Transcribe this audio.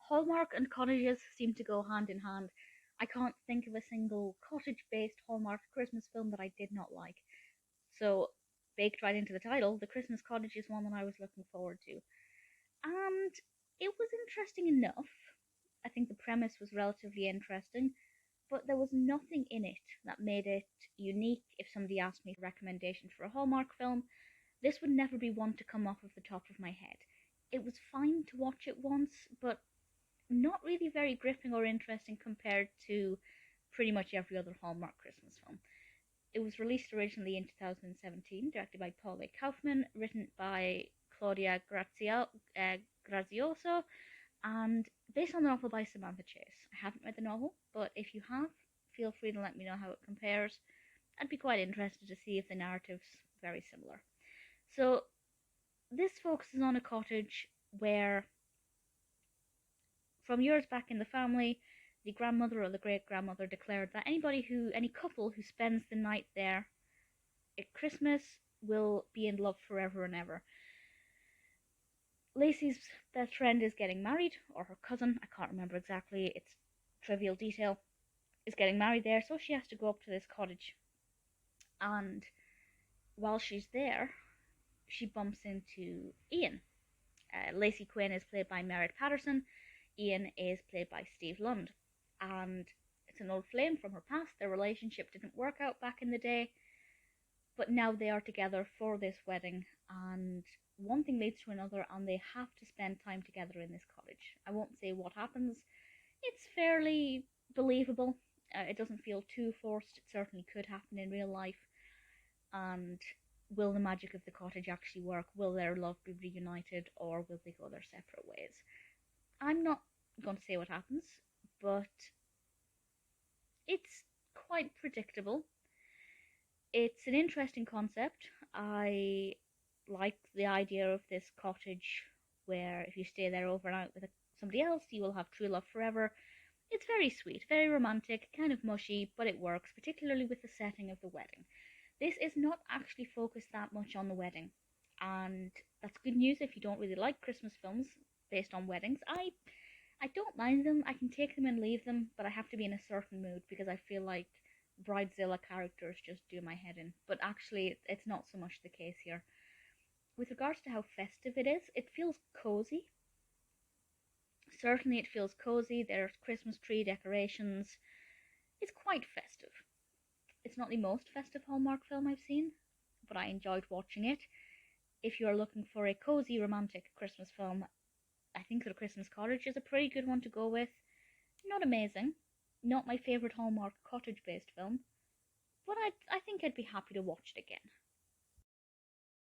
Hallmark and cottages seem to go hand in hand. I can't think of a single cottage-based Hallmark Christmas film that I did not like. So, baked right into the title, The Christmas Cottage is one that I was looking forward to. And it was interesting enough. I think the premise was relatively interesting, but there was nothing in it that made it unique. If somebody asked me for a recommendation for a Hallmark film, this would never be one to come off of the top of my head. It was fine to watch it once, but not really very gripping or interesting compared to pretty much every other Hallmark Christmas film. It was released originally in 2017, directed by Kaufman, written by Claudia Grazioso, and based on the novel by Samantha Chase. I haven't read the novel, but if you have, feel free to let me know how it compares. I'd be quite interested to see if the narrative's very similar. So, this focuses on a cottage where, from years back in the family, the grandmother or the great-grandmother declared that any couple who spends the night there at Christmas will be in love forever and ever. Lacey's best friend is getting married, or her cousin, I can't remember exactly, it's trivial detail, is getting married there, so she has to go up to this cottage. And while she's there, she bumps into Ian. Lacey Quinn is played by Merritt Patterson, Ian is played by Steve Lund. And it's an old flame from her past. Their relationship didn't work out back in the day, but now they are together for this wedding, and one thing leads to another, and they have to spend time together in this cottage. I won't say what happens. It's fairly believable. It doesn't feel too forced. It certainly could happen in real life. And will the magic of the cottage actually work? Will their love be reunited, or will they go their separate ways? I'm not going to say what happens, but it's quite predictable. It's an interesting concept. I like the idea of this cottage where if you stay there overnight with somebody else, you will have true love forever. It's very sweet, very romantic, kind of mushy, but it works, particularly with the setting of the wedding. This is not actually focused that much on the wedding, and that's good news if you don't really like Christmas films based on weddings. I don't mind them. I can take them and leave them, but I have to be in a certain mood because I feel like bridezilla characters just do my head in. But actually, it's not so much the case here. With regards to how festive it is, it feels cozy. Certainly it feels cozy. There's Christmas tree decorations. It's quite festive. It's not the most festive Hallmark film I've seen, but I enjoyed watching it. If you're looking for a cozy, romantic Christmas film, I think The Christmas Cottage is a pretty good one to go with. Not amazing. Not my favourite Hallmark cottage-based film, but I think I'd be happy to watch it again.